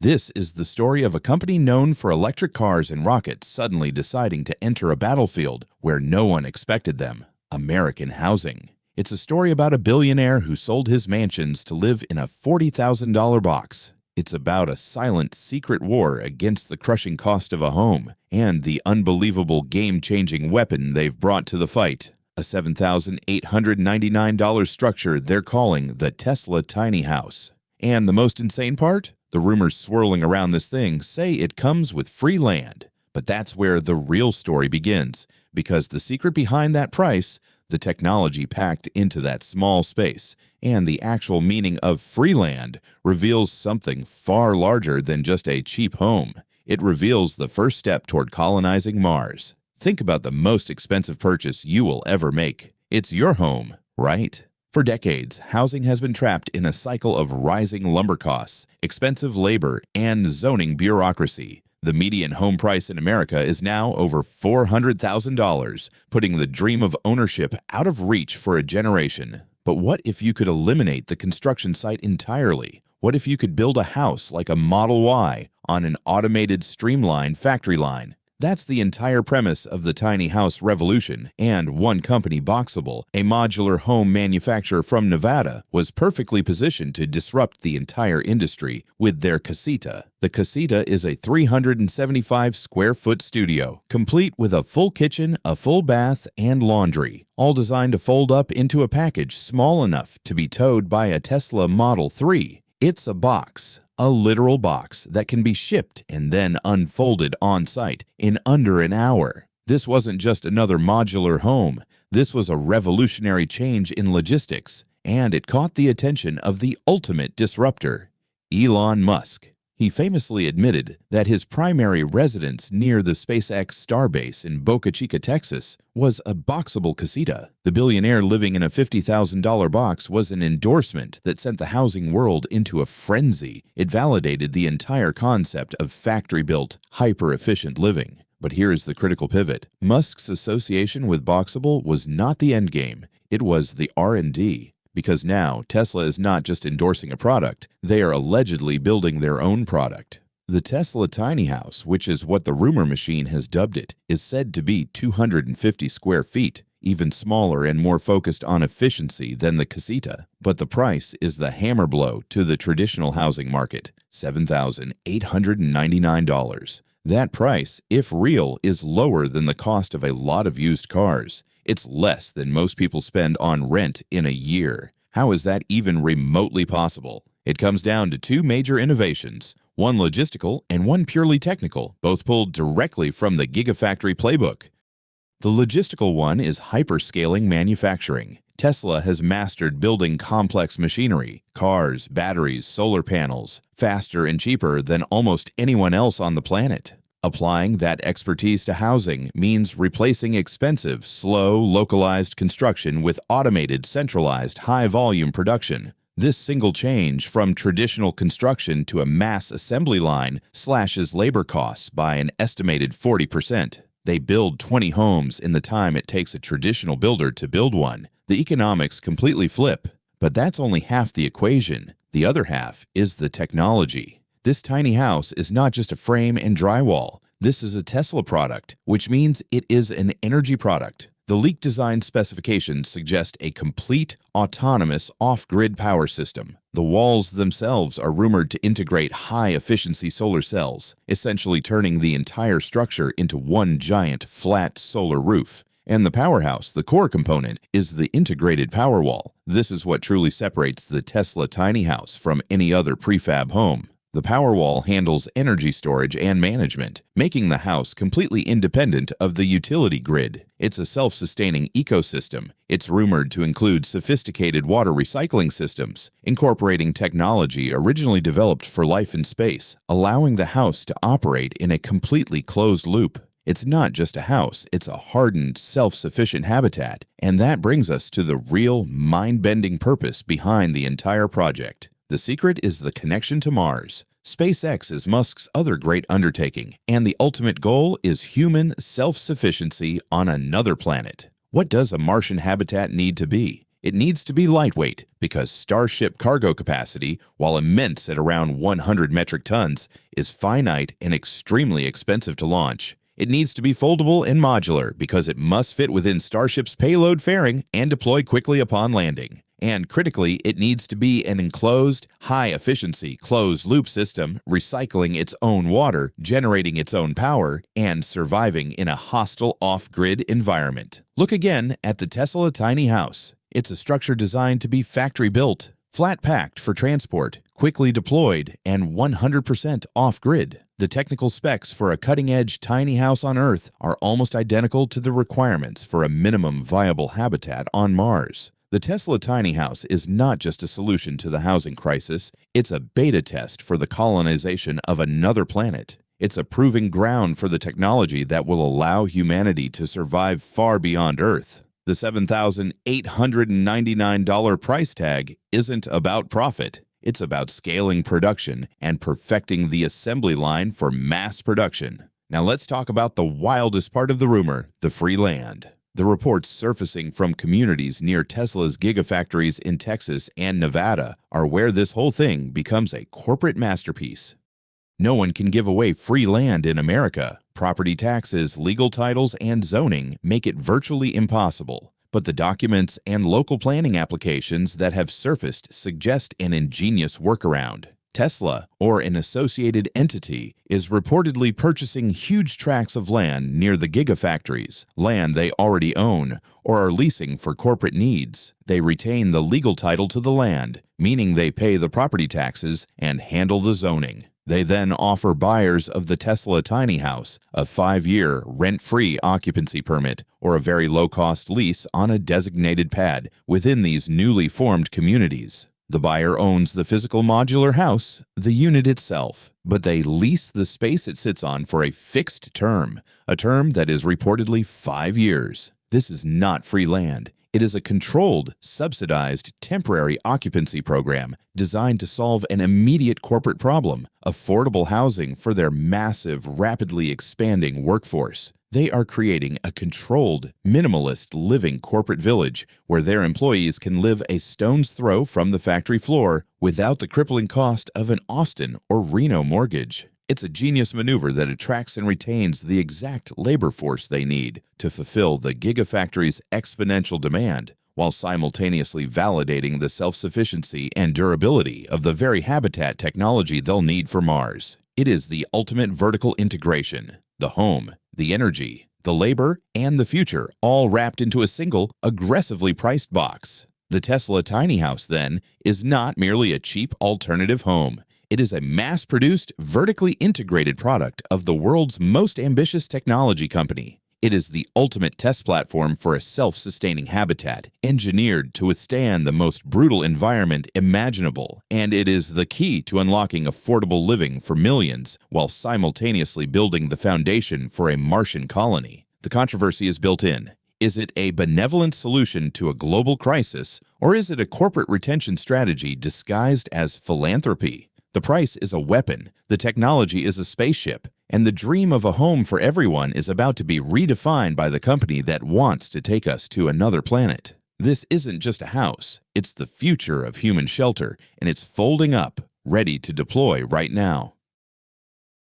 This is the story of a company known for electric cars and rockets suddenly deciding to enter a battlefield where no one expected them: American housing. It's a story about a billionaire who sold his mansions to live in a $40,000 box. It's about a silent, secret war against the crushing cost of a home and the unbelievable game-changing weapon they've brought to the fight: a $7,899 structure they're calling the Tesla Tiny House. And the most insane part? The rumors swirling around this thing say it comes with free land. But that's where the real story begins, because the secret behind that price, the technology packed into that small space, and the actual meaning of free land reveals something far larger than just a cheap home. It reveals the first step toward colonizing Mars. Think about the most expensive purchase you will ever make. It's your home, right? For decades, housing has been trapped in a cycle of rising lumber costs, expensive labor, and zoning bureaucracy. The median home price in America is now over $400,000, putting the dream of ownership out of reach for a generation. But what if you could eliminate the construction site entirely? What if you could build a house like a Model Y on an automated, streamlined factory line? That's the entire premise of the tiny house revolution, and one company, Boxabl, a modular home manufacturer from Nevada, was perfectly positioned to disrupt the entire industry with their casita. The casita is a 375-square-foot studio, complete with a full kitchen, a full bath, and laundry, all designed to fold up into a package small enough to be towed by a Tesla Model 3. It's a box. A literal box that can be shipped and then unfolded on-site in under an hour. This wasn't just another modular home. This was a revolutionary change in logistics, and it caught the attention of the ultimate disruptor, Elon Musk. He famously admitted that his primary residence near the SpaceX starbase in Boca Chica, Texas, was a Boxabl casita. The billionaire living in a $50,000 box was an endorsement that sent the housing world into a frenzy. It validated the entire concept of factory-built, hyper-efficient living. But here's the critical pivot. Musk's association with Boxabl was not the endgame. It was the R&D. Because now, Tesla is not just endorsing a product, they are allegedly building their own product. The Tesla Tiny House, which is what the rumor machine has dubbed it, is said to be 250 square feet, even smaller and more focused on efficiency than the casita. But the price is the hammer blow to the traditional housing market: $7,899. That price, if real, is lower than the cost of a lot of used cars. It's less than most people spend on rent in a year. How is that even remotely possible? It comes down to two major innovations, one logistical and one purely technical, both pulled directly from the Gigafactory playbook. The logistical one is hyperscaling manufacturing. Tesla has mastered building complex machinery, cars, batteries, solar panels, faster and cheaper than almost anyone else on the planet. Applying that expertise to housing means replacing expensive, slow, localized construction with automated, centralized, high-volume production. This single change from traditional construction to a mass assembly line slashes labor costs by an estimated 40%. They build 20 homes in the time it takes a traditional builder to build one. The economics completely flip. But that's only half the equation. The other half is the technology. This tiny house is not just a frame and drywall. This is a Tesla product, which means it is an energy product. The leaked design specifications suggest a complete, autonomous, off-grid power system. The walls themselves are rumored to integrate high-efficiency solar cells, essentially turning the entire structure into one giant, flat solar roof. And the powerhouse, the core component, is the integrated power wall. This is what truly separates the Tesla Tiny House from any other prefab home. The Powerwall handles energy storage and management, making the house completely independent of the utility grid. It's a self-sustaining ecosystem. It's rumored to include sophisticated water recycling systems, incorporating technology originally developed for life in space, allowing the house to operate in a completely closed loop. It's not just a house, it's a hardened, self-sufficient habitat. And that brings us to the real, mind-bending purpose behind the entire project. The secret is the connection to Mars. SpaceX is Musk's other great undertaking, and the ultimate goal is human self-sufficiency on another planet. What does a Martian habitat need to be? It needs to be lightweight because Starship cargo capacity, while immense at around 100 metric tons, is finite and extremely expensive to launch. It needs to be foldable and modular because it must fit within Starship's payload fairing and deploy quickly upon landing. And critically, it needs to be an enclosed, high-efficiency, closed-loop system, recycling its own water, generating its own power, and surviving in a hostile off-grid environment. Look again at the Tesla tiny house. It's a structure designed to be factory-built, flat-packed for transport, quickly deployed, and 100% off-grid. The technical specs for a cutting-edge tiny house on Earth are almost identical to the requirements for a minimum viable habitat on Mars. The Tesla tiny house is not just a solution to the housing crisis, it's a beta test for the colonization of another planet. It's a proving ground for the technology that will allow humanity to survive far beyond Earth. The $7,899 price tag isn't about profit. It's about scaling production and perfecting the assembly line for mass production. Now let's talk about the wildest part of the rumor, the free land. The reports surfacing from communities near Tesla's gigafactories in Texas and Nevada are where this whole thing becomes a corporate masterpiece. No one can give away free land in America. Property taxes, legal titles, and zoning make it virtually impossible. But the documents and local planning applications that have surfaced suggest an ingenious workaround. Tesla, or an associated entity, is reportedly purchasing huge tracts of land near the gigafactories, land they already own, or are leasing for corporate needs. They retain the legal title to the land, meaning they pay the property taxes and handle the zoning. They then offer buyers of the Tesla tiny house a 5-year rent-free occupancy permit or a very low-cost lease on a designated pad within these newly formed communities. The buyer owns the physical modular house, the unit itself, but they lease the space it sits on for a fixed term, a term that is reportedly 5 years. This is not free land. It is a controlled, subsidized, temporary occupancy program designed to solve an immediate corporate problem, affordable housing for their massive, rapidly expanding workforce. They are creating a controlled, minimalist living corporate village where their employees can live a stone's throw from the factory floor without the crippling cost of an Austin or Reno mortgage. It's a genius maneuver that attracts and retains the exact labor force they need to fulfill the gigafactory's exponential demand, while simultaneously validating the self-sufficiency and durability of the very habitat technology they'll need for Mars. It is the ultimate vertical integration. The home, the energy, the labor, and the future all wrapped into a single, aggressively priced box. The Tesla tiny house, then, is not merely a cheap alternative home. It is a mass-produced, vertically integrated product of the world's most ambitious technology company. It is the ultimate test platform for a self-sustaining habitat, engineered to withstand the most brutal environment imaginable, and it is the key to unlocking affordable living for millions while simultaneously building the foundation for a Martian colony. The controversy is built in. Is it a benevolent solution to a global crisis, or is it a corporate retention strategy disguised as philanthropy? The price is a weapon, the technology is a spaceship, and the dream of a home for everyone is about to be redefined by the company that wants to take us to another planet. This isn't just a house, it's the future of human shelter, and it's folding up, ready to deploy right now.